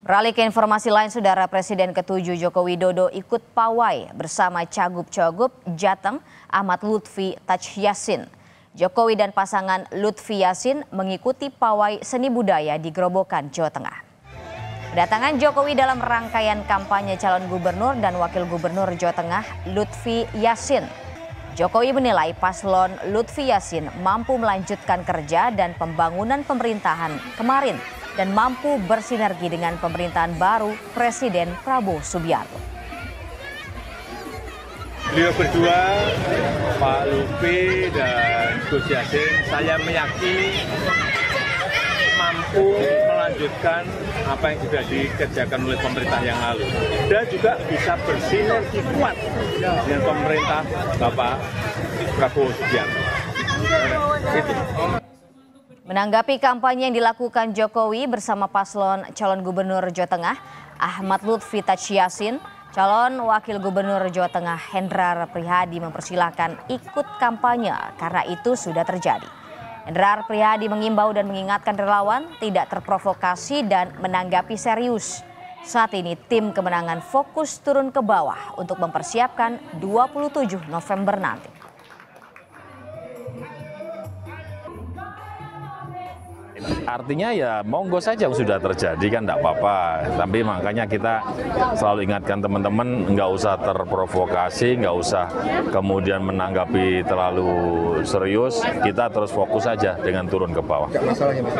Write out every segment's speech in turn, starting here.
Beralih ke informasi lain, Saudara, Presiden ke-7 Joko Widodo ikut pawai bersama Cagup-Cagup Jateng Ahmad Lutfi Tachiasin. Jokowi dan pasangan Lutfi Yassin mengikuti pawai seni budaya di Grobogan, Jawa Tengah. Kedatangan Jokowi dalam rangkaian kampanye calon gubernur dan wakil gubernur Jawa Tengah Lutfi Yassin. Jokowi menilai paslon Lutfi Yassin mampu melanjutkan kerja dan pembangunan pemerintahan kemarin dan mampu bersinergi dengan pemerintahan baru Presiden Prabowo Subianto. Beliau berdua, Pak Lutfi dan Gus Yassin, saya meyakini mampu melanjutkan apa yang sudah dikerjakan oleh pemerintah yang lalu dan juga bisa bersinergi kuat dengan pemerintah Bapak Prabowo Subianto. Itu. Menanggapi kampanye yang dilakukan Jokowi bersama paslon calon gubernur Jawa Tengah Ahmad Lutfi Tachiasin, calon wakil gubernur Jawa Tengah Hendrar Prihadi mempersilahkan ikut kampanye karena itu sudah terjadi. Hendrar Prihadi mengimbau dan mengingatkan relawan tidak terprovokasi dan menanggapi serius. Saat ini tim kemenangan fokus turun ke bawah untuk mempersiapkan 27 November nanti. Artinya ya monggo saja yang sudah terjadi kan enggak apa-apa. Tapi makanya kita selalu ingatkan teman-teman nggak usah terprovokasi, nggak usah kemudian menanggapi terlalu serius. Kita terus fokus saja dengan turun ke bawah. Nggak masalah ya Mas?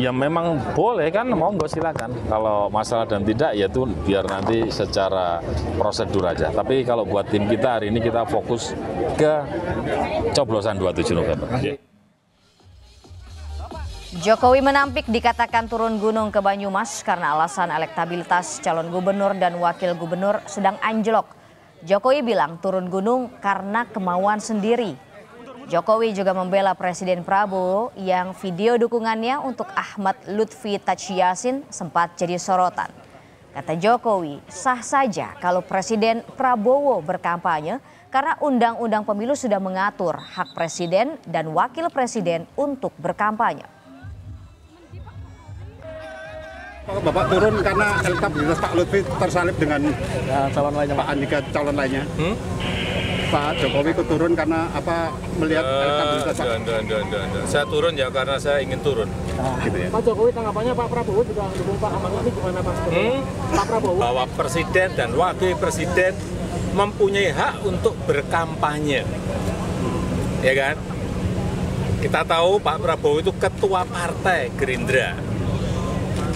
Ya memang boleh kan, monggo silakan. Kalau masalah dan tidak ya itu biar nanti secara prosedur aja. Tapi kalau buat tim kita hari ini kita fokus ke coblosan 27 November. Jokowi menampik dikatakan turun gunung ke Banyumas karena alasan elektabilitas calon gubernur dan wakil gubernur sedang anjlok. Jokowi bilang turun gunung karena kemauan sendiri. Jokowi juga membela Presiden Prabowo yang video dukungannya untuk Ahmad Lutfi Tachiasin sempat jadi sorotan. Kata Jokowi, sah saja kalau Presiden Prabowo berkampanye karena Undang-Undang Pemilu sudah mengatur hak Presiden dan Wakil Presiden untuk berkampanye. Bapak turun karena elektabilitas Pak Lutfi tersalib dengan calon lainnya, Pak Andika calon lainnya. Pak Jokowi ikut turun karena apa melihat elektabilitas Pak? Saya turun ya karena saya ingin turun. Gitu ya. Pak Jokowi tanggapannya Pak Prabowo juga dukung Pak Ahmad Lutfi gimana Pak? Pak Prabowo. Bahwa Presiden dan Wakil Presiden mempunyai hak untuk berkampanye. Ya kan? Kita tahu Pak Prabowo itu ketua partai Gerindra.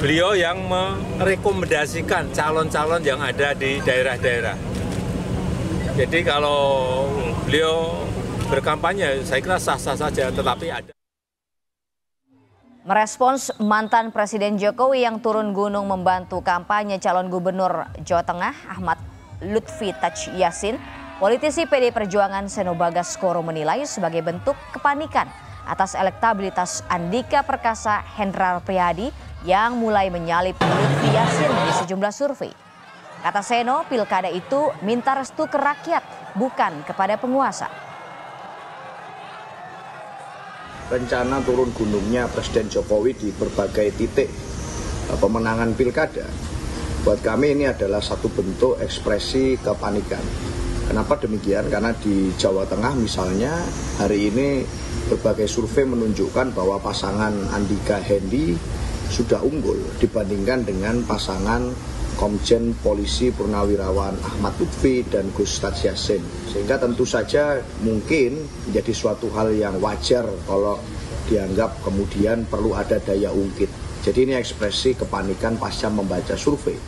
Beliau yang merekomendasikan calon-calon yang ada di daerah-daerah. Jadi kalau beliau berkampanye, saya kira sah-sah saja, tetapi ada. Merespons mantan Presiden Jokowi yang turun gunung membantu kampanye calon gubernur Jawa Tengah Ahmad Lutfi Tachiasin, politisi PD Perjuangan Seno Bagaskoro menilai sebagai bentuk kepanikan atas elektabilitas Andika Perkasa Hendrar Prihadi yang mulai menyalip Lutfi Yassin di sejumlah survei. Kata Seno, pilkada itu minta restu ke rakyat, bukan kepada penguasa. Rencana turun gunungnya Presiden Jokowi di berbagai titik pemenangan pilkada, buat kami ini adalah satu bentuk ekspresi kepanikan. Kenapa demikian? Karena di Jawa Tengah misalnya hari ini berbagai survei menunjukkan bahwa pasangan Andika Hendi sudah unggul dibandingkan dengan pasangan Komjen Polisi Purnawirawan Ahmad Lutfi dan Gus Tachiasin. Sehingga tentu saja mungkin menjadi suatu hal yang wajar kalau dianggap kemudian perlu ada daya ungkit. Jadi ini ekspresi kepanikan pasca membaca survei.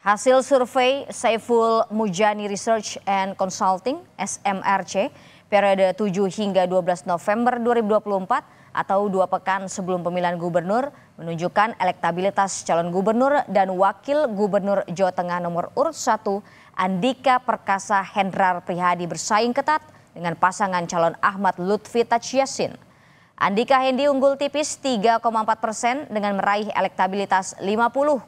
Hasil survei Saiful Mujani Research and Consulting (SMRC) periode 7 hingga 12 November 2024 atau 2 pekan sebelum pemilihan gubernur menunjukkan elektabilitas calon gubernur dan wakil gubernur Jawa Tengah nomor urut 1 Andika Perkasa Hendrar Prihadi bersaing ketat dengan pasangan calon Ahmad Lutfi Tachiasin. Andika Hendi unggul tipis 3,4% dengan meraih elektabilitas 50,4%.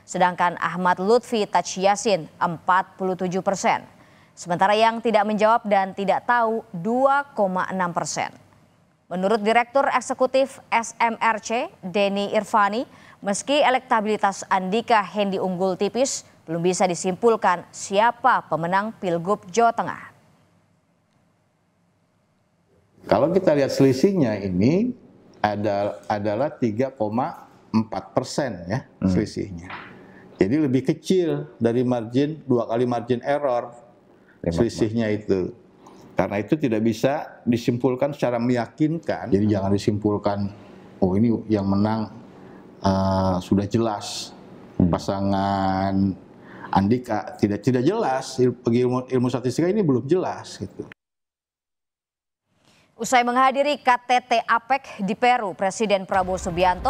Sedangkan Ahmad Lutfi Tachiasin 47%. Sementara yang tidak menjawab dan tidak tahu 2,6%. Menurut Direktur Eksekutif SMRC, Denny Irvani, meski elektabilitas Andika Hendi unggul tipis, belum bisa disimpulkan siapa pemenang Pilgub Jawa Tengah. Kalau kita lihat selisihnya ini adalah 3,4% ya selisihnya. Jadi lebih kecil dari margin 2 kali margin error selisihnya itu. Karena itu tidak bisa disimpulkan secara meyakinkan. Jadi jangan disimpulkan, oh ini yang menang sudah jelas pasangan Andika, tidak jelas. Bagi ilmu statistika ini belum jelas gitu. Usai menghadiri KTT APEC di Peru, Presiden Prabowo Subianto